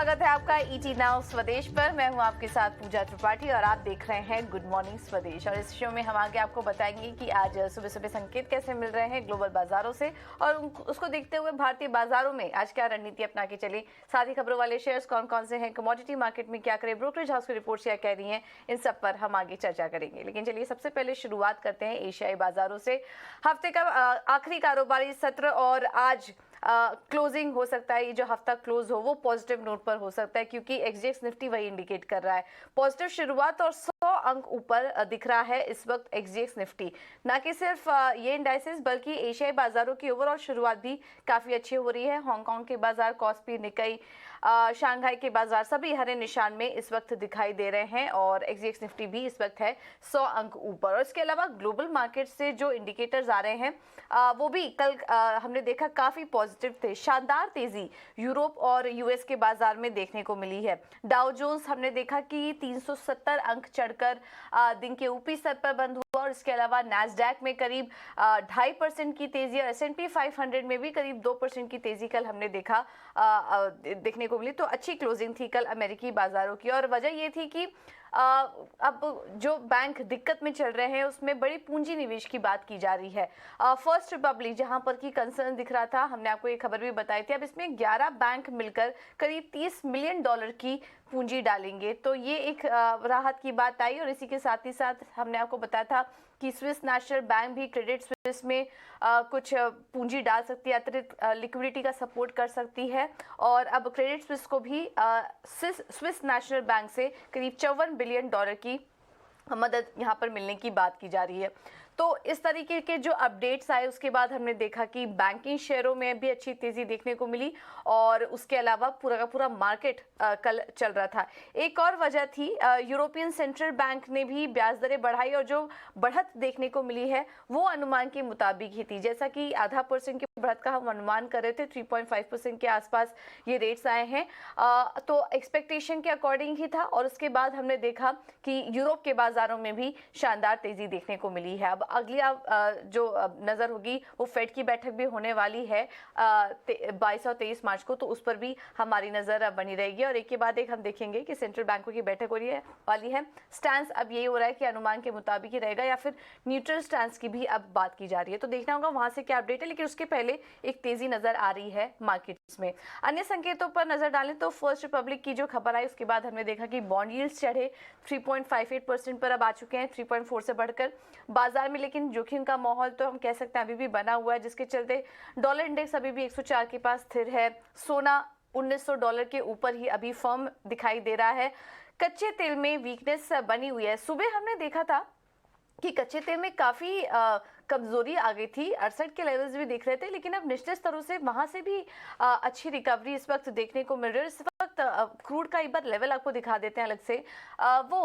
स्वागत है आपका ईटी नाउ स्वदेश पर। मैं हूं आपके साथ पूजा त्रिपाठी और आप देख रहे हैं गुड मॉर्निंग स्वदेश। और इस शो में हम आगे आपको बताएंगे कि आज सुबह सुबह संकेत कैसे मिल रहे हैं ग्लोबल बाजारों से और उसको देखते हुए भारतीय बाजारों में आज क्या रणनीति अपना के चले। साथ ही खबरों वाले शेयर्स कौन कौन से हैं, कमोडिटी मार्केट में क्या करें, ब्रोकरेज हाउस की रिपोर्ट्स क्या कह रही हैं, इन सब पर हम आगे चर्चा करेंगे। लेकिन चलिए सबसे पहले शुरुआत करते हैं एशियाई बाजारों से। हफ्ते का आखिरी कारोबारी सत्र और आज क्लोजिंग हो सकता है, ये जो हफ्ता क्लोज हो वो पॉजिटिव नोट पर हो सकता है क्योंकि एक्सजेक्स निफ्टी वही इंडिकेट कर रहा है पॉजिटिव शुरुआत और 100 अंक ऊपर दिख रहा है इस वक्त एक्सजेक्स निफ्टी। ना कि सिर्फ ये इंडाइसेस बल्कि एशियाई बाजारों की ओवरऑल शुरुआत भी काफी अच्छी हो रही है। हांगकांग के बाजार, कॉस्पी, निकाई, शंघाई के बाजार सभी हरे निशान में इस वक्त दिखाई दे रहे हैं और एक्सजेक्स निफ्टी भी इस वक्त है 100 अंक ऊपर। और इसके अलावा ग्लोबल मार्केट से जो इंडिकेटर्स आ रहे हैं वो भी कल हमने देखा काफी पॉजिटिव थे। शानदार तेजी यूरोप और यूएस के बाजार में देखने को मिली है। डाउ जोन्स हमने देखा कि 370 अंक चढ़कर दिन के ऊपरी स्तर पर बंद हुआ और इसके अलावा नैस्डैक में करीब 2.5% की तेजी और S&P 500 में भी करीब 2% की तेजी कल हमने देखा देखने को मिली। तो अच्छी क्लोजिंग थी कल अमेरिकी बाजारों की और वजह ये थी कि अब जो बैंक दिक्कत में चल रहे हैं उसमें बड़ी पूंजी निवेश की बात की जा रही है। फर्स्ट रिपब्लिक जहां पर की कंसर्न दिख रहा था, हमने आपको ये खबर भी बताई थी, अब इसमें 11 बैंक मिलकर करीब $30 मिलियन की पूंजी डालेंगे। तो ये एक राहत की बात आई और इसी के साथ ही साथ हमने आपको बताया था कि स्विस नेशनल बैंक भी क्रेडिट स्विस में कुछ पूंजी डाल सकती है, अतिरिक्त लिक्विडिटी का सपोर्ट कर सकती है और अब क्रेडिट स्विस को भी स्विस नेशनल बैंक से करीब $54 बिलियन की मदद यहां पर मिलने की बात की जा रही है। तो इस तरीके के जो अपडेट्स आए उसके बाद हमने देखा कि बैंकिंग शेयरों में भी अच्छी तेजी देखने को मिली और उसके अलावा पूरा का पूरा मार्केट कल चल रहा था। एक और वजह थी यूरोपियन सेंट्रल बैंक ने भी ब्याज दरें बढ़ाई और जो बढ़त देखने को मिली है वो अनुमान के मुताबिक ही थी। जैसा कि 0.5% की बढ़त का हम अनुमान कर रहे थे, 3.5% के आसपास ये रेट्स आए हैं तो एक्सपेक्टेशन के अकॉर्डिंग ही था। और उसके बाद हमने देखा कि यूरोप के बाजारों में भी शानदार तेजी देखने को मिली है। अब अगली जो नजर होगी वो फेड की बैठक भी होने वाली है 22 और 23 मार्च को, तो उस पर भी हमारी नजर बनी रहेगी और एक के बाद एक हम देखेंगे कि सेंट्रल बैंकों की बैठक हो रही है वाली है। स्टैंस अब यही हो रहा है कि अनुमान के मुताबिक ही रहेगा या फिर न्यूट्रल स्टैंस की भी अब बात की जा रही है। तो देखना होगा वहां से क्या अपडेट है, लेकिन उसके पहले एक तेजी नजर आ रही है मार्केट्स में। अन्य संकेतों पर नजर डालें तो फर्स्ट रिपब्लिक की जो खबर आई उसके बाद हमने देखा कि बॉन्ड यील्ड्स चढ़े 3.58% पर अब आ चुके हैं 3.4 से बढ़कर बाजार में। लेकिन जोखिम का माहौल तो हम कह सकते हैं अभी भी बना हुआ है, जिसके चलते डॉलर इंडेक्स अभी भी 104 के पास स्थिर है। सोना $1900 के ऊपर ही अभी फर्म दिखाई दे रहा है। कच्चे तेल में वीकनेस बनी हुई है। सुबह हमने देखा था कि कच्चे तेल में काफी कमजोरी आ गई थी, 68 के लेवल्स भी दिख रहे थे, लेकिन अब निचले स्तरों से वहां से भी अच्छी रिकवरी इस वक्त देखने को मिल रही है। इस वक्त क्रूड का एक बार लेवल आपको दिखा देते हैं अलग से, वो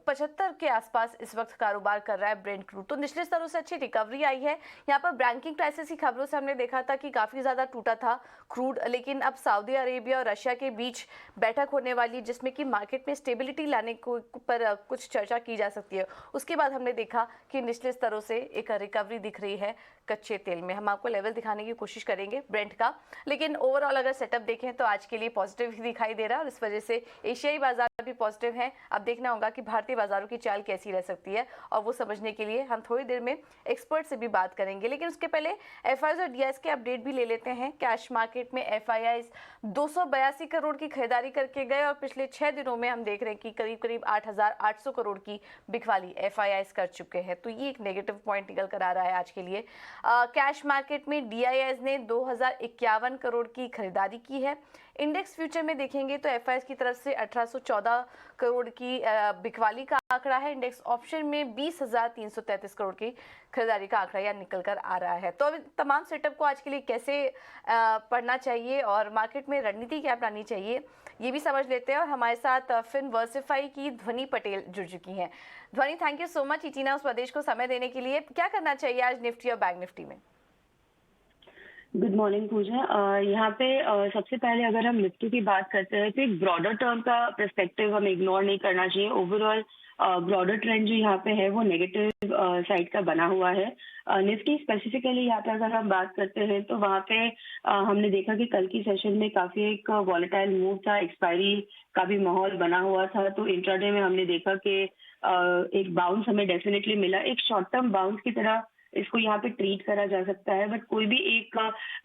75 के आसपास इस वक्त कारोबार कर रहा है ब्रेंट क्रूड। तो निचले स्तरों से अच्छी रिकवरी आई है। यहाँ पर बैंकिंग क्राइसिस की खबरों से हमने देखा था कि काफी ज्यादा टूटा था क्रूड, लेकिन अब सऊदी अरेबिया और रशिया के बीच बैठक होने वाली है जिसमें कि मार्केट में स्टेबिलिटी लाने को पर कुछ चर्चा की जा सकती है। उसके बाद हमने देखा कि निचले स्तरों से एक रिकवरी दिख रही है कच्चे तेल में। हम आपको लेवल दिखाने की कोशिश करेंगे ब्रेंट का, लेकिन ओवरऑल अगर सेटअप देखें तो आज के लिए पॉजिटिव ही दिखाई दे रहा है और इस वजह से एशियाई बाजार भी पॉजिटिव है। अब देखना होगा कि भारतीय बाजारों की चाल कैसी रह सकती है और वो समझने के लिए हम थोड़ी देर में एक्सपर्ट से भी बात करेंगे। लेकिन उसके पहले एफआईआई और डीआईएस के अपडेट भी ले लेते हैं। कैश मार्केट में एफआईआई 282 करोड़ की खरीदारी करके गए और पिछले 6 दिनों में हम देख रहे हैं कि करीब करीब 8,800 करोड़ की बिकवाली एफआईआई कर चुके हैं। तो ये एक नेगेटिव पॉइंट निकल कर आ रहा है आज के लिए। कैश मार्केट में डीआईएस ने 2051 करोड़ की खरीदारी की है। इंडेक्स फ्यूचर में देखेंगे तो एफआईआई की तरफ से 1814 करोड़ की बिकवाली का आंकड़ा है। इंडेक्स ऑप्शन में 20,333 करोड़ की खरीदारी का आंकड़ा यह निकल कर आ रहा है। तो अब तमाम सेटअप को आज के लिए कैसे पढ़ना चाहिए और मार्केट में रणनीति क्या अपनानी चाहिए ये भी समझ लेते हैं। और हमारे साथ फिनवर्सिफाई की ध्वनि पटेल जुड़ चुकी हैं। ध्वनि, thank you so much ET now Swadesh को समय देने के लिए। क्या करना चाहिए आज निफ्टी और बैंक निफ्टी में? गुड मॉर्निंग पूजा। यहाँ पे सबसे पहले अगर हम निफ्टी की बात करते हैं तो एक ब्रॉडर टर्म का पर्सपेक्टिव हमें इग्नोर नहीं करना चाहिए। ओवरऑल ब्रॉडर ट्रेंड जो यहाँ पे है वो नेगेटिव साइड का बना हुआ है। निफ्टी स्पेसिफिकली यहाँ पे अगर हम बात करते हैं तो वहाँ पे हमने देखा कि कल की सेशन में काफी एक वॉलेटाइल मूव था, एक्सपायरी का भी माहौल बना हुआ था। तो इंट्राडे में हमने देखा कि एक बाउंस हमें डेफिनेटली मिला, एक शॉर्ट टर्म बाउंस की तरह इसको यहाँ पे ट्रीट करा जा सकता है। बट कोई भी एक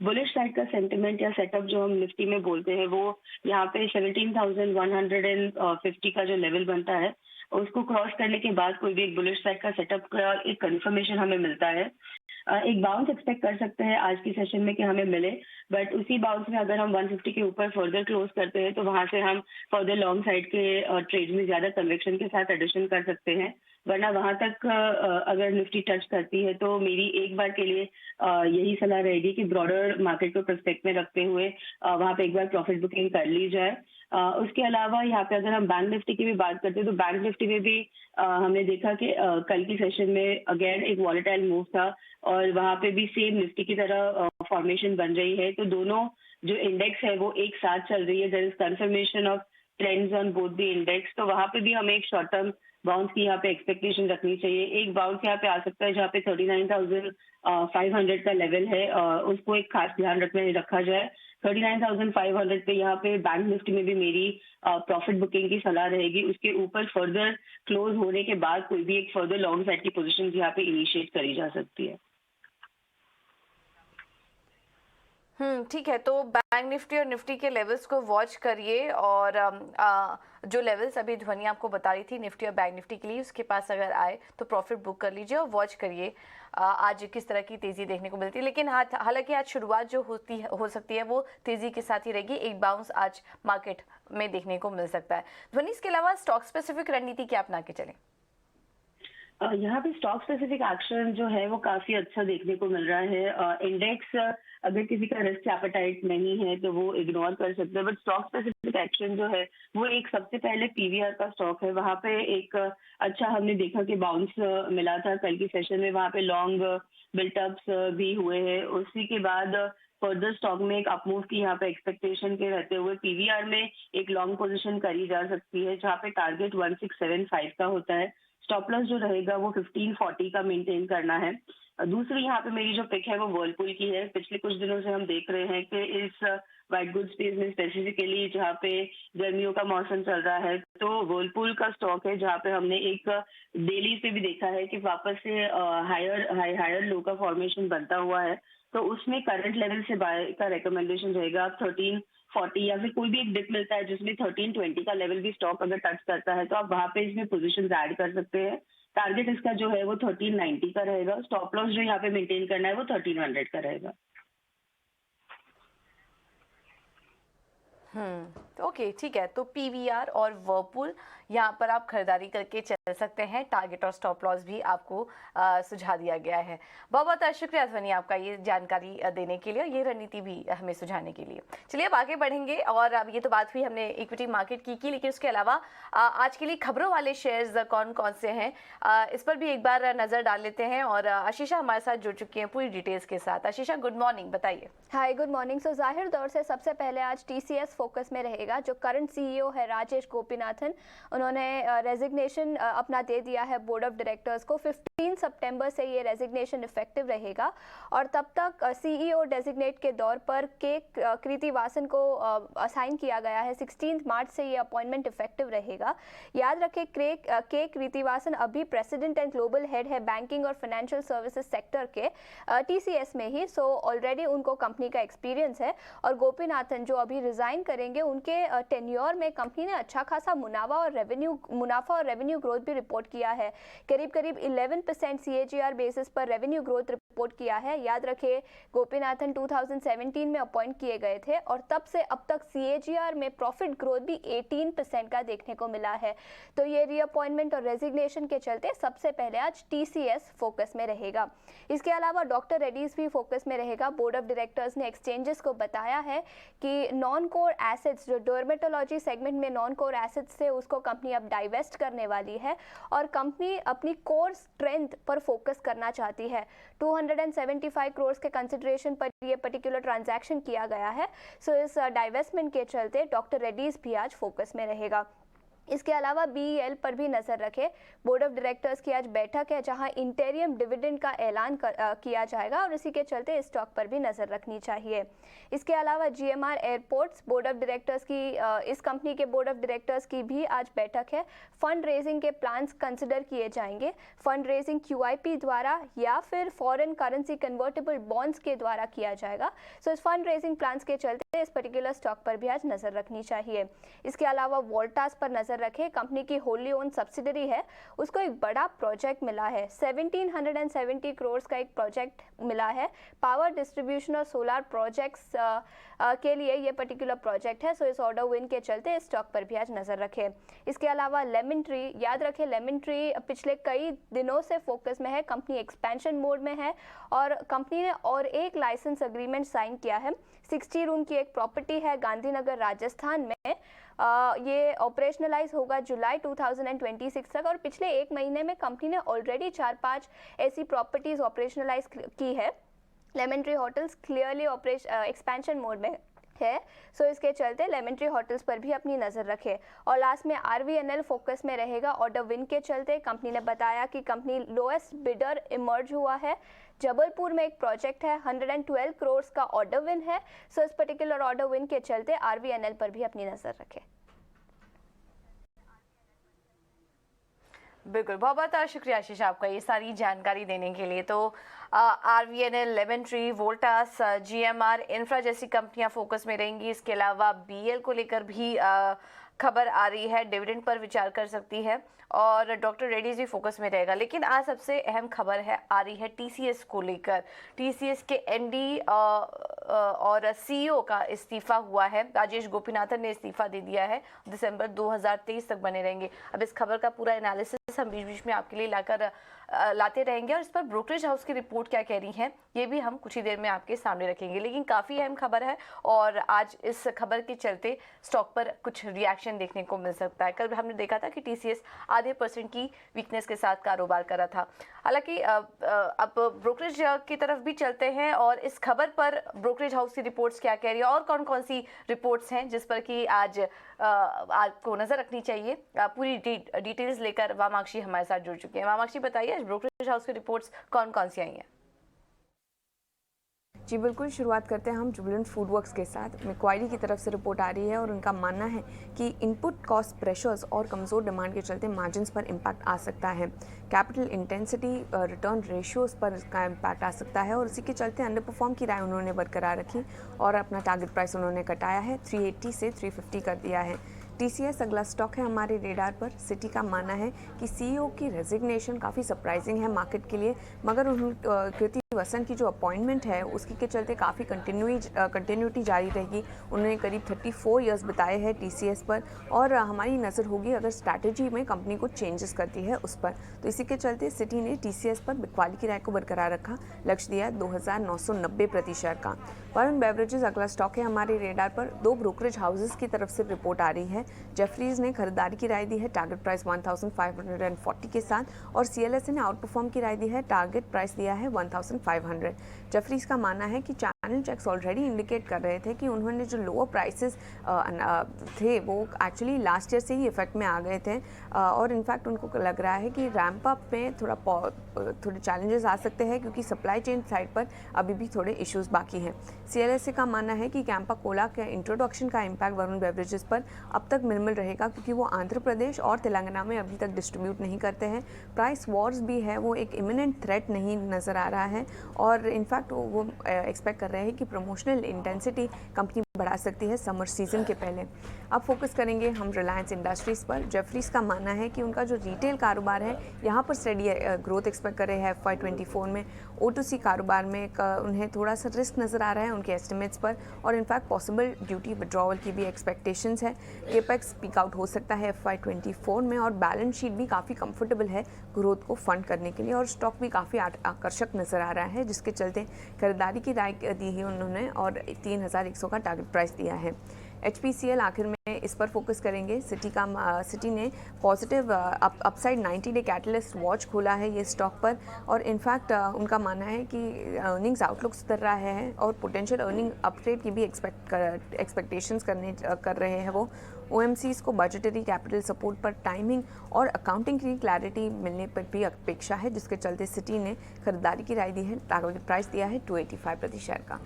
बुलिश साइड का सेंटिमेंट या सेटअप जो हम निफ्टी में बोलते हैं वो यहाँ पे 17,150 का जो लेवल बनता है उसको क्रॉस करने के बाद कोई भी एक बुलिश साइड का सेटअप का एक कंफर्मेशन हमें मिलता है। एक बाउंस एक्सपेक्ट कर सकते हैं आज की सेशन में कि हमें मिले, बट उसी बाउंस में अगर हम 150 के ऊपर फर्दर क्लोज करते हैं तो वहां से हम फर्दर लॉन्ग साइड के ट्रेड में ज्यादा कन्विक्शन के साथ एडिशन कर सकते हैं। वरना वहां तक अगर निफ्टी टच करती है तो मेरी एक बार के लिए यही सलाह रहेगी कि ब्रॉडर मार्केट को पर्सपेक्ट में रखते हुए वहां पे एक बार प्रॉफिट बुकिंग कर ली जाए। उसके अलावा यहाँ पे अगर हम बैंक निफ्टी की भी बात करते हैं तो बैंक निफ्टी में भी हमने देखा कि कल की सेशन में अगेन एक वॉलेटाइल मूव था और वहां पे भी सेम निफ्टी की तरह फॉर्मेशन बन रही है। तो दोनों जो इंडेक्स है वो एक साथ चल रही है। There is confirmation of trends on both the index. तो वहां पे भी हमें एक शॉर्ट टर्म बाउंस की यहाँ पे एक्सपेक्टेशन रखनी चाहिए। एक बाउंस यहाँ पे आ सकता है जहाँ पे 39,500 का लेवल है, उसको एक खास ध्यान रखा जाए। 39,500 पे यहाँ पे बैंक निफ्टी में भी मेरी प्रॉफिट बुकिंग की सलाह रहेगी। उसके ऊपर फर्दर क्लोज होने के बाद कोई भी एक फर्दर लॉन्ग साइड की पोजीशन यहाँ पे इनिशिएट करी जा सकती है। ठीक है। तो बैंक निफ्टी और निफ्टी के लेवल्स को वॉच करिए और जो लेवल्स अभी ध्वनि आपको बता रही थी निफ्टी और बैंक निफ्टी के लिए, उसके पास अगर आए तो प्रॉफिट बुक कर लीजिए और वॉच करिए आज किस तरह की तेजी देखने को मिलती है। लेकिन हालांकि आज शुरुआत जो हो सकती है वो तेजी के साथ ही रहेगी। एक बाउंस आज मार्केट में देखने को मिल सकता है। ध्वनि, इसके अलावा स्टॉक स्पेसिफिक रणनीति क्या अपना के चलें? यहाँ पे स्टॉक स्पेसिफिक एक्शन जो है वो काफी अच्छा देखने को मिल रहा है। इंडेक्स अगर किसी का रिस्क एपेटाइट नहीं है तो वो इग्नोर कर सकते हैं, बट स्टॉक स्पेसिफिक एक्शन जो है वो एक सबसे पहले पीवीआर का स्टॉक है। वहाँ पे एक अच्छा हमने देखा कि बाउंस मिला था कल की सेशन में, वहाँ पे लॉन्ग बिल्टअप्स भी हुए हैं। उसी के बाद फर्दर स्टॉक में एक अपमूव की यहाँ पे एक्सपेक्टेशन के रहते हुए पीवीआर में एक लॉन्ग पोजीशन करी जा सकती है जहाँ पे टारगेट 1675 का होता है। स्टॉप लॉस जो रहेगा वो 1540 का मेंटेन करना है। दूसरी यहाँ पे मेरी जो पिक है वो वर्लपूल की है। पिछले कुछ दिनों से हम देख रहे हैं कि इस व्हाइट गुड स्पेस में स्पेसिफिकली जहाँ पे गर्मियों का मौसम चल रहा है तो वर्लपूल का स्टॉक है जहाँ पे हमने एक डेली से भी देखा है कि वापस से हायर लो का फॉर्मेशन बनता हुआ है। तो उसमें करंट लेवल से बाय का रिकमेंडेशन रहेगा। आप 1340 या फिर कोई भी एक डिप मिलता है जिसमें 1320 का लेवल भी स्टॉक अगर टच करता है तो आप वहां पे इसमें पोजीशंस ऐड कर सकते हैं। टारगेट इसका जो है वो 1390 का रहेगा। स्टॉप लॉस जो यहाँ पे मेंटेन करना है वो 1300 का रहेगा। ओके, ठीक है। तो पीवीआर और वर्लपूल यहाँ पर आप खरीदारी करके चल सकते हैं। टारगेट और स्टॉप लॉस भी आपको सुझा दिया गया है। बहुत बहुत शुक्रिया ध्वनि आपका ये जानकारी देने के लिए और ये रणनीति भी हमें सुझाने के लिए। चलिए अब आगे बढ़ेंगे और अब ये तो बात हुई हमने इक्विटी मार्केट की, लेकिन उसके अलावा आज के लिए खबरों वाले शेयर्स कौन कौन से हैं इस पर भी एक बार नजर डाल लेते हैं। और आशीषा हमारे साथ जुड़ चुकी हैं पूरी डिटेल्स के साथ। आशीषा, गुड मॉर्निंग, बताइए। हाय, गुड मॉर्निंग। सो जाहिर तौर से सबसे पहले आज टीसीएस फोकस में रहेगा। जो करंट सीईओ है राजेश गोपीनाथन, उन्होंने रेजिग्नेशन अपना दे दिया है बोर्ड ऑफ डायरेक्टर्स को। 15 सितंबर से ये रेजिग्नेशन इफेक्टिव रहेगा और तब तक सीईओ डेजिग्नेट के दौर पर के कृतिवासन को असाइन किया गया है। 16 मार्च से ये अपॉइंटमेंट इफेक्टिव रहेगा। याद रखें के कृतिवासन अभी प्रेसिडेंट एंड ग्लोबल हेड है बैंकिंग और फाइनेंशियल सर्विसेज सेक्टर के टीसीएस में ही। सो ऑलरेडी उनको कंपनी का एक्सपीरियंस है और गोपीनाथन जो अभी रिजाइन करेंगे उनके टेन्योर में कंपनी ने अच्छा खासा मुनाफा और रेवेन्यू ग्रोथ भी रिपोर्ट किया है। करीब 11% सीएजीआर बेसिस पर रेवेन्यू ग्रोथ रिपोर्ट किया है। याद रखें गोपीनाथन 2017 में अपॉइंट किए गए थे और तब से अब तक सीएजीआर में प्रॉफिट ग्रोथ भी 18% का देखने को मिला है। तो ये रीअपॉइंटमेंट और रेजिग्नेशन के चलते सबसे पहले आज टीसीएस फोकस में रहेगा। इसके अलावा डॉक्टर रेड्डीज भी फोकस में रहेगा। बोर्ड ऑफ डायरेक्टर्स ने एक्सचेंजेस को बताया है कि नॉन कोर एसेट्स जो डर्मेटोलॉजी सेगमेंट में नॉन कोर एसेट्स से उसको कंपनी अब डाइवेस्ट करने वाली है और कंपनी अपनी कोर स्ट्रेंथ स्ट्रेंथ पर फोकस करना चाहती है। 275 करोड़ के कंसिडरेशन पर ये पर्टिकुलर ट्रांजैक्शन किया गया है। सो इस डाइवेस्टमेंट के चलते डॉक्टर रेड्डीज भी आज फोकस में रहेगा। इसके अलावा बीईएल पर भी नजर रखें। बोर्ड ऑफ डायरेक्टर्स की आज बैठक है जहां इंटेरियम डिविडेंड का ऐलान किया जाएगा और इसी के चलते इस स्टॉक पर भी नजर रखनी चाहिए। इसके अलावा GMR airports board of directors की इस कंपनी के बोर्ड ऑफ डायरेक्टर्स की भी आज बैठक है। फंड रेजिंग के प्लान्स कंसिडर किए जाएंगे। फंड रेजिंग क्यूआईपी द्वारा या फिर फॉरेन करेंसी कन्वर्टेबल बॉन्ड्स के द्वारा किया जाएगा। सो इस फंड रेजिंग प्लान्स के चलते इस पर्टिकुलर स्टॉक पर भी आज नजर रखनी चाहिए। इसके अलावा वोल्टास पर नजर रखें। कंपनी की होली ओन सब्सिडरी है, उसको एक बड़ा प्रोजेक्ट मिला है। 1770 करोड़ का एक प्रोजेक्ट मिला है। पावर डिस्ट्रीब्यूशन और सोलर प्रोजेक्ट्स के लिए ये पर्टिकुलर प्रोजेक्ट है। सो इस ऑर्डर विन के चलते इस स्टॉक पर भी आज नजर रखें। इसके अलावा लेमन ट्री, याद रखें लेमन ट्री पिछले कई दिनों से फोकस में है। कंपनी एक्सपेंशन मोड में है और कंपनी ने और एक लाइसेंस एग्रीमेंट साइन किया है। 60 रूम की एक प्रॉपर्टी है गांधीनगर राजस्थान में। ये ऑपरेशनलाइज होगा जुलाई 2026 तक और पिछले एक महीने में कंपनी ने ऑलरेडी 4-5 ऐसी प्रॉपर्टीज ऑपरेशनलाइज की है। Lemon tree hotels clearly expansion mode में है। सो इसके चलते लेमन ट्री होटल्स पर भी अपनी नजर रखें। और लास्ट में आरवीएनएल फोकस में रहेगा। ऑर्डर विन के चलते कंपनी ने बताया कि कंपनी लोएस्ट बिडर इमर्ज हुआ है। जबलपुर में एक प्रोजेक्ट है, 112 करोड़ का ऑर्डर विन है। सो इस पर्टिकुलर ऑर्डर विन के चलते आरवीएनएल पर भी अपनी नजर रखें। बिल्कुल, बहुत बहुत शुक्रिया आशीष आपका ये सारी जानकारी देने के लिए। तो RVNL, lemon tree, Voltas, GMR infra जैसी कंपनियां फोकस में रहेंगी। इसके अलावा बीएल को लेकर भी खबर आ रही है, डिविडेंड पर विचार कर सकती है और डॉक्टर रेड्डीज भी फोकस में रहेगा। लेकिन आज सबसे अहम खबर आ रही है टीसीएस को लेकर। टीसीएस के एमडी और सीईओ का इस्तीफा हुआ है। राजेश गोपीनाथन ने इस्तीफा दे दिया है। दिसंबर 2023 तक बने रहेंगे। अब इस खबर का पूरा एनालिसिस हम बीच बीच में आपके लिए लाते रहेंगे और इस पर ब्रोकरेज हाउस की रिपोर्ट क्या कह रही है ये भी हम कुछ ही देर में आपके सामने रखेंगे। लेकिन काफ़ी अहम खबर है और आज इस खबर के चलते स्टॉक पर कुछ रिएक्शन देखने को मिल सकता है। कल हमने देखा था कि टीसीएस आधे % की वीकनेस के साथ कारोबार कर रहा था। हालांकि अब ब्रोकरेज की तरफ भी चलते हैं और इस खबर पर ब्रोकरेज हाउस की रिपोर्ट्स क्या कह रही है और कौन कौन सी रिपोर्ट्स हैं जिस पर कि आज आपको नजर रखनी चाहिए। पूरी डिटेल्स लेकर वामाक्षी हमारे साथ जुड़ चुके हैं। वामाक्षी बताइए आज ब्रोकरेज हाउस की रिपोर्ट्स कौन कौन सी आई हैं। जी बिल्कुल, शुरुआत करते हैं हम जुबिलेंट फूड वर्क्स के साथ। मैक्वायरी की तरफ से रिपोर्ट आ रही है और उनका मानना है कि इनपुट कॉस्ट प्रेशर्स और कमज़ोर डिमांड के चलते मार्जिन्स पर इम्पैक्ट आ सकता है। कैपिटल इंटेंसिटी, रिटर्न रेशियोज़ पर इसका इम्पैक्ट आ सकता है और इसी के चलते अंडर परफॉर्म की राय उन्होंने बरकरार रखी और अपना टारगेट प्राइस उन्होंने घटाया है, 380 से 350 कर दिया है। टीसीएस अगला स्टॉक है हमारे रेडार पर। सिटी का मानना है कि सीईओ की रेजिग्नेशन काफ़ी सरप्राइजिंग है मार्केट के लिए, मगर कृति वसन की जो अपॉइंटमेंट है उसकी के चलते काफ़ी कंटिन्यूटी जारी रहेगी। उन्होंने करीब 34 इयर्स बताए हैं टीसीएस पर और हमारी नज़र होगी अगर स्ट्रैटेजी में कंपनी को चेंजेस करती है उस पर। तो इसी के चलते सिटी ने टीसीएस पर बिकवाली की राय को बरकरार रखा, लक्ष्य दिया 2990 प्रति शेयर का। वरुण बेवरेजेस अगला स्टॉक है हमारे रेडार पर। 2 ब्रोकरेज हाउसेस की तरफ से रिपोर्ट आ रही है। जेफरीज ने खरीदारी की राय दी है, टारगेट प्राइस 1540 के साथ और सीएलएसए ने आउट परफॉर्म की राय दी है, टारगेट प्राइस दिया है 1500। जेफरीज का मानना है कि चैनल चेक्स ऑलरेडी इंडिकेट कर रहे थे कि उन्होंने जो लोअर प्राइसेस थे वो एक्चुअली लास्ट ईयर से ही इफेक्ट में आ गए थे और इनफैक्ट उनको लग रहा है कि रैंप अप में थोड़े चैलेंजेस आ सकते हैं क्योंकि सप्लाई चेन साइड पर अभी भी थोड़े इश्यूज बाकी हैं। सीएलएसए का मानना है कि कैंपा कोला के इंट्रोडक्शन का इम्पैक्ट वरुण बेवरेजेस पर अब तक मिनिमल रहेगा क्योंकि वो आंध्र प्रदेश और तेलंगाना में अभी तक डिस्ट्रीब्यूट नहीं करते हैं। प्राइस वॉर्स भी है, वो एक इमिनेंट थ्रेट नहीं नज़र आ रहा है और इनफैक्ट वो एक्सपेक्ट कर रहे हैं कि प्रमोशनल इंटेंसिटी कंपनी बढ़ा सकती है समर सीजन के पहले। अब फोकस करेंगे हम रिलायंस इंडस्ट्रीज़ पर। जेफरीज का मानना है कि उनका जो रिटेल कारोबार है यहाँ पर स्टडी ग्रोथ एक्सपेक्ट कर रहे हैं FY24 में। O2C कारोबार में उन्हें थोड़ा सा रिस्क नज़र आ रहा है उनके एस्टिमेट्स पर और इनफैक्ट पॉसिबल ड्यूटी विड्रॉवल की भी एक्सपेक्टेशंस है। केपेक्स पीक आउट हो सकता है FY24 में और बैलेंस शीट भी काफ़ी कंफर्टेबल है ग्रोथ को फंड करने के लिए और स्टॉक भी काफ़ी आकर्षक नज़र आ रहा है जिसके चलते खरीदारी की राय दी है उन्होंने और 3100 का टारगेट प्राइस दिया है। HPCL आखिर में इस पर फोकस करेंगे। सिटी ने पॉजिटिव अपसाइड 90-डे कैटलिस्ट वॉच खोला है ये स्टॉक पर, और इनफैक्ट उनका मानना है कि अर्निंग्स आउटलुक सुधर रहा है और पोटेंशियल अर्निंग अपग्रेड की भी एक्सपेक्टेशंस कर रहे हैं वो। OMCs को बजटरी कैपिटल सपोर्ट पर टाइमिंग और अकाउंटिंग की क्लैरिटी मिलने पर भी अपेक्षा है, जिसके चलते सिटी ने खरीदारी की राय दी है। टारगेट प्राइस दिया है 285 प्रति शेयर का।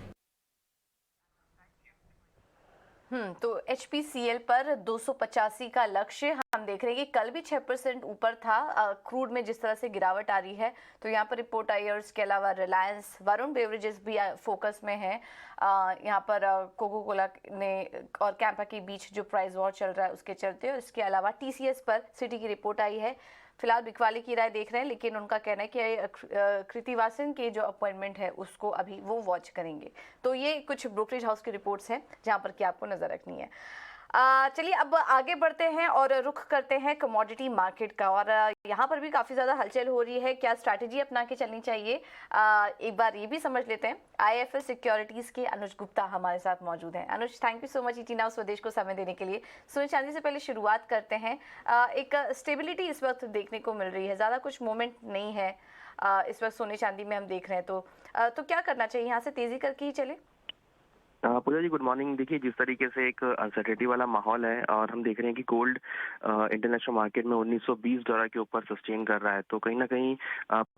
तो HPCL पर 285 का लक्ष्य हम देख रहे हैं कि कल भी 6% ऊपर था। क्रूड में जिस तरह से गिरावट आ रही है, तो यहाँ पर रिपोर्ट आई है, और इसके अलावा रिलायंस, वरुण बेवरेजेस भी फोकस में है। यहाँ पर कोको कोला ने और कैंपा के बीच जो प्राइस वॉर चल रहा है उसके चलते, और इसके अलावा TCS पर सिटी की रिपोर्ट आई है। फिलहाल बिकवाली की राय देख रहे हैं, लेकिन उनका कहना है कि कृतिवासन के जो अपॉइंटमेंट है उसको अभी वो वॉच करेंगे। तो ये कुछ ब्रोकरेज हाउस की रिपोर्ट्स हैं जहां पर कि आपको नजर रखनी है। चलिए अब आगे बढ़ते हैं और रुख करते हैं कमोडिटी मार्केट का, और यहाँ पर भी काफ़ी ज़्यादा हलचल हो रही है। क्या स्ट्रैटेजी अपना के चलनी चाहिए, एक बार ये भी समझ लेते हैं। IIFL सिक्योरिटीज़ के अनुज गुप्ता हमारे साथ मौजूद हैं। Anuj, thank you so much ET now Swadesh को समय देने के लिए। सोने चांदी से पहले शुरुआत करते हैं। एक स्टेबिलिटी इस वक्त देखने को मिल रही है, ज़्यादा कुछ मूवमेंट नहीं है इस वक्त सोने चांदी में हम देख रहे हैं, तो क्या करना चाहिए, यहाँ से तेज़ी करके ही चले? पूजा जी गुड मॉर्निंग। देखिए, जिस तरीके से एक अनसर्टेनिटी वाला माहौल है और हम देख रहे हैं कि गोल्ड इंटरनेशनल मार्केट में $1920 के ऊपर सस्टेन कर रहा है, तो कहीं ना कहीं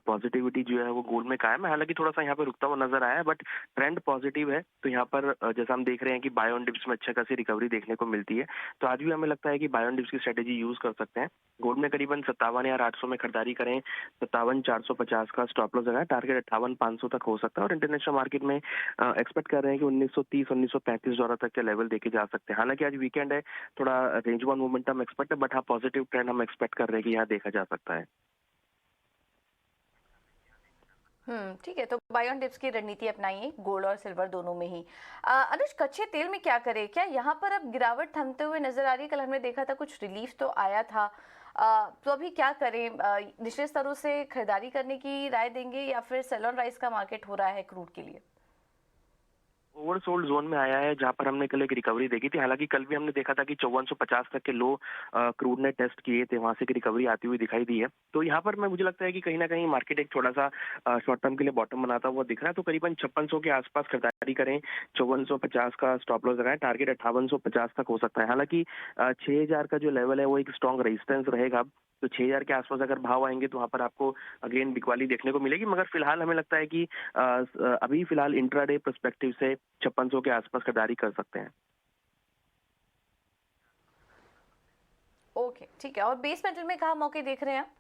पॉजिटिविटी जो है वो गोल्ड में कायम है। हालांकि थोड़ा सा यहाँ पर रुकता हुआ नजर आया है, बट ट्रेंड पॉजिटिव है। तो यहाँ पर जैसा हम देख रहे हैं कि बाय ऑन डिप्स में अच्छा खासी रिकवरी देखने को मिलती है, तो आज भी हमें लगता है कि बाय ऑन डिप्स की स्ट्रेटेजी यूज कर सकते हैं। गोल्ड में करीबन 57,800 में खरीदारी करें, 57,450 का स्टॉप लॉस लगाए, टारगेट 58,500 तक हो सकता है। और इंटरनेशनल मार्केट में एक्सपेक्ट कर रहे हैं कि $1935 तक के लेवल देखे जा सकते हैं। हालांकि आज वीकेंड है, थोड़ा रेंज वन मोमेंटम एक्सपेक्ट है, बट हाँ पॉजिटिव ट्रेंड हम एक्सपेक्ट कर रहे हैं कि यहाँ देखा जा सकता है। ठीक है, तो बाय ऑन डिप्स की रणनीति अपनाइए गोल्ड और सिल्वर दोनों में ही। अनुज, कच्चे तेल में क्या करें? क्या यहाँ पर अब गिरावट थमते हुए नजर आ रही है? कल हमने देखा था कुछ रिलीफ तो आया था, तो अभी क्या करें? निचले स्तरों से खरीदारी करने की राय देंगे या फिर सेल ऑन राइज का मार्केट हो रहा है क्रूड के लिए? ओवरसोल्ड जोन में आया है, जहां पर हमने कल एक रिकवरी देखी थी। हालांकि कल भी हमने देखा था कि 5450 तक के लो क्रूड ने टेस्ट किए थे, वहां से की रिकवरी आती हुई दिखाई दी है। तो यहाँ पर मुझे लगता है कि कहीं ना कहीं मार्केट एक थोड़ा सा शॉर्ट टर्म के लिए बॉटम बनाता हुआ दिख रहा है। तो करीबन 5600 के आसपास खरीदारी करें, 5450 का स्टॉप लॉस लगाएं, टारगेट 5850 तक हो सकता है। हालांकि 6000 का जो लेवल है वो एक स्ट्रॉन्ग रेजिस्टेंस रहेगा, तो 6000 के आसपास अगर भाव आएंगे तो वहां पर आपको अगेन बिकवाली देखने को मिलेगी। मगर फिलहाल हमें लगता है कि अभी फिलहाल इंट्राडे पर्सपेक्टिव से 5600 के आसपास खरीदारी कर सकते हैं। ओके, ठीक है। और बेस मेटल में कहाँ मौके देख रहे हैं आप?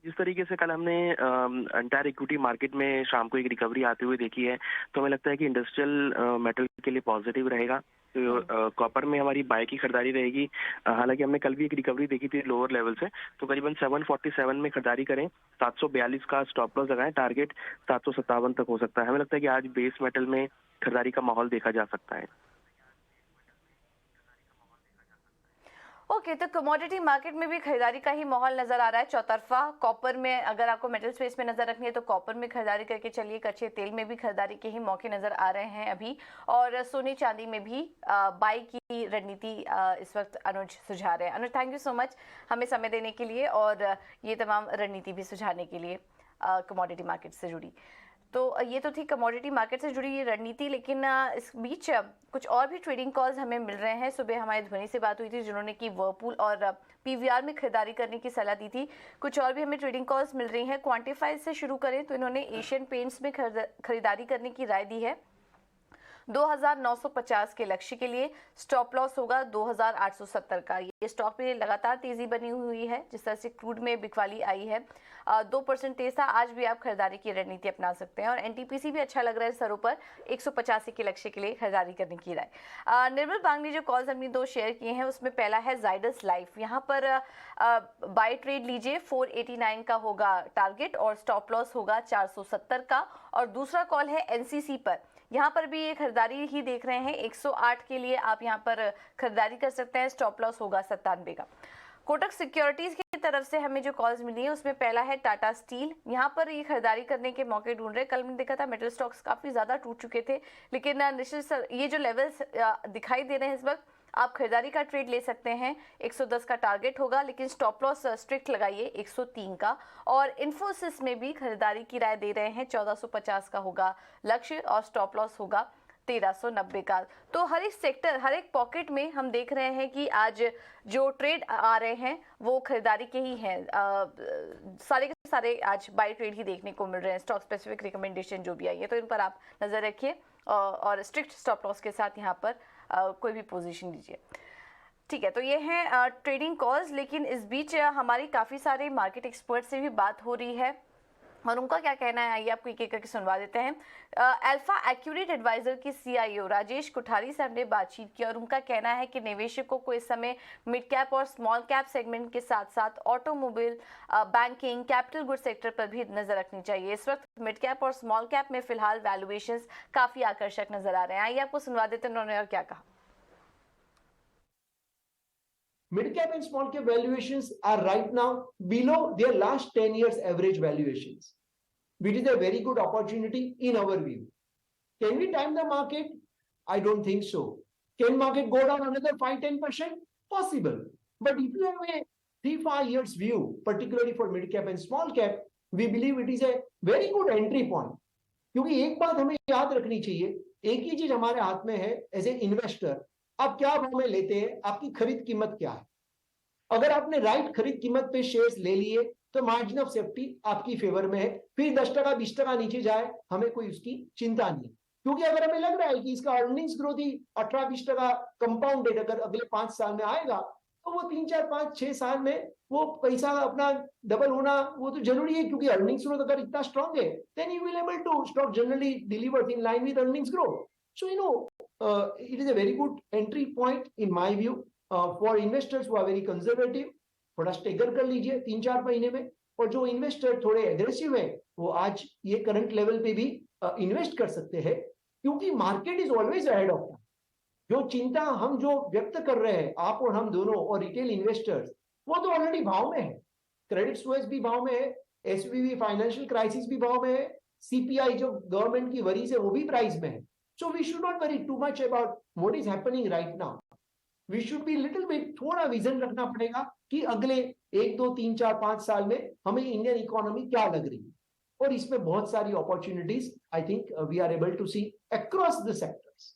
जिस तरीके से कल हमने एंटायर इक्विटी मार्केट में शाम को एक रिकवरी आते हुए देखी है, तो हमें लगता है कि इंडस्ट्रियल मेटल के लिए पॉजिटिव रहेगा। तो कॉपर में हमारी बाय की खरीदारी रहेगी। हालांकि हमने कल भी एक रिकवरी देखी थी लोअर लेवल से, तो करीबन 747 में खरीदारी करें, 742 का स्टॉप लॉस लगाएं, टारगेट 757 तक हो सकता है। हमें लगता है कि आज बेस मेटल में खरीदारी का माहौल देखा जा सकता है। ओके, तो कमोडिटी मार्केट में भी खरीदारी का ही माहौल नजर आ रहा है चौतरफा। कॉपर में अगर आपको मेटल स्पेस में नजर रखनी है तो कॉपर में खरीदारी करके चलिए। कच्चे तेल में भी खरीदारी के ही मौके नजर आ रहे हैं अभी, और सोने चांदी में भी बाई की रणनीति इस वक्त अनुज सुझा रहे हैं। Anuj, thank you so much हमें समय देने के लिए और ये तमाम रणनीति भी सुझाने के लिए कमोडिटी मार्केट से जुड़ी। तो ये तो थी कमोडिटी मार्केट से जुड़ी ये रणनीति, लेकिन इस बीच कुछ और भी ट्रेडिंग कॉल्स हमें मिल रहे हैं। सुबह हमारी ध्वनि से बात हुई थी जिन्होंने कि वर्लपूल और PVR में खरीदारी करने की सलाह दी थी। कुछ और भी हमें ट्रेडिंग कॉल्स मिल रही हैं। क्वांटिफाइड से शुरू करें तो इन्होंने एशियन पेंट्स में खरीदारी करने की राय दी है। 2950 के लक्ष्य के लिए स्टॉप लॉस होगा 2870 का। ये स्टॉक में लगातार तेजी बनी हुई है, जिस तरह से क्रूड में बिकवाली आई है 2% तेज था। आज भी आप खरीदारी की रणनीति अपना सकते हैं, और NTPC भी अच्छा लग रहा है स्तरों पर 185 के लक्ष्य के लिए खरीदारी करने की राय। निर्मल बांग ने जो कॉल्स हमने 2 शेयर किए हैं उसमें पहला है जाइडस लाइफ। यहाँ पर बाय ट्रेड लीजिए, 489 का होगा टारगेट और स्टॉप लॉस होगा 470 का। और दूसरा कॉल है NCC पर, यहाँ पर भी ये खरीदारी ही देख रहे हैं, 108 के लिए आप यहाँ पर खरीदारी कर सकते हैं, स्टॉप लॉस होगा 97 का। कोटक सिक्योरिटीज की तरफ से हमें जो कॉल्स मिली है उसमें पहला है टाटा स्टील। यहाँ पर ये खरीदारी करने के मौके ढूंढ रहे हैं। कल मैंने देखा था मेटल स्टॉक्स काफी ज्यादा टूट चुके थे, लेकिन निश्चित ये जो लेवल्स दिखाई दे रहे हैं इस वक्त आप खरीदारी का ट्रेड ले सकते हैं। 110 का टारगेट होगा, लेकिन स्टॉप लॉस स्ट्रिक्ट लगाइए 103 का। और इन्फोसिस में भी खरीदारी की राय दे रहे हैं, 1450 का होगा लक्ष्य और स्टॉप लॉस होगा 1390 का। तो हर एक सेक्टर, हर एक पॉकेट में हम देख रहे हैं कि आज जो ट्रेड आ रहे हैं वो खरीदारी के ही हैं। सारे के सारे आज बाय ट्रेड ही देखने को मिल रहे हैं। स्टॉक स्पेसिफिक रिकमेंडेशन जो भी आई है, तो इन पर आप नजर रखिए और स्ट्रिक्ट स्टॉप लॉस के साथ यहाँ पर कोई भी पोजीशन लीजिए। ठीक है, तो ये हैं ट्रेडिंग कॉल्स। लेकिन इस बीच हमारी काफ़ी सारे मार्केट एक्सपर्ट से भी बात हो रही है और उनका क्या कहना है, आइए आपको एक एक करके सुनवा देते हैं। अल्फा एक्यूरेट एडवाइजर की CIO राजेश कोठारी से हमने बातचीत की और उनका कहना है कि निवेशकों को इस समय मिड कैप और स्मॉल कैप सेगमेंट के साथ साथ automobile, banking, capital good sector पर भी नजर रखनी चाहिए। इस वक्त मिड कैप और स्मॉल कैप में फिलहाल वैल्यूएशंस काफी आकर्षक नजर आ रहे हैं। आइए आपको सुनवा देते हैं उन्होंने और क्या कहा। Mid cap and small cap valuations are right now below their last 10 years average valuations, which is a very good opportunity in our view. Can we time the market? I don't think so. Can market go down another 5-10%? Possible. But if you have a 3-5 years view, particularly for mid cap and small cap, we believe it is a very good entry point. क्योंकि एक बात हमें याद रखनी चाहिए, एक ही चीज हमारे हाथ में है एज ए इन्वेस्टर, आप क्या भाव में लेते हैं, आपकी खरीद कीमत क्या है। अगर आपने राइट खरीद कीमत पे शेयर्स ले लिए तो मार्जिन ऑफ सेफ्टी आपकी फेवर में है। फिर 10% 20% नीचे जाए, हमें कोई उसकी चिंता नहीं, क्योंकि अगर हमें लग रहा है कि इसका अर्निंग्स ग्रोथ ही 18-20% कंपाउंडेड अगर अगले 5 साल में आएगा, तो वो 3-4-5-6 साल में वो पैसा अपना डबल होना वो तो जरूरी है, क्योंकि अर्निंग्स ग्रोथ अगर इतना स्ट्रॉन्ग है, then you will able to stock generally delivers in line with earnings growth. So it is a very good entry point in my view for investors who are very conservative. थोड़ा stagger कर लीजिए 3-4 महीने में, और जो investor थोड़े aggressive है वो आज ये करंट लेवल पे भी इन्वेस्ट कर सकते हैं, क्योंकि market is always ahead of time. जो चिंता हम जो व्यक्त कर रहे हैं, आप और हम दोनों और रिटेल इन्वेस्टर्स, वो तो ऑलरेडी भाव में है। क्रेडिट स्विस भी भाव में है, SVB फाइनेंशियल क्राइसिस भी भाव में है, CPI जो गवर्नमेंट की वरीज है वो भी प्राइस में है। So we should not worry too much about what is happening right now. We should be little bit, थोड़ा विजन रखना पड़ेगा कि अगले 1, 2, 3, 4, 5 साल में हमें इंडियन इकोनॉमी क्या लग रही है, और इसमें बहुत सारी opportunities I think we are able to see across the sectors.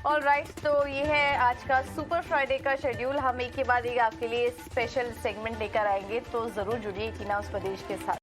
Alright, तो ये है आज का सुपर फ्राइडे का शेड्यूल। हम एक के बाद एक आपके लिए स्पेशल सेगमेंट लेकर आएंगे, तो जरूर जुड़िए टीना उस प्रदेश के साथ।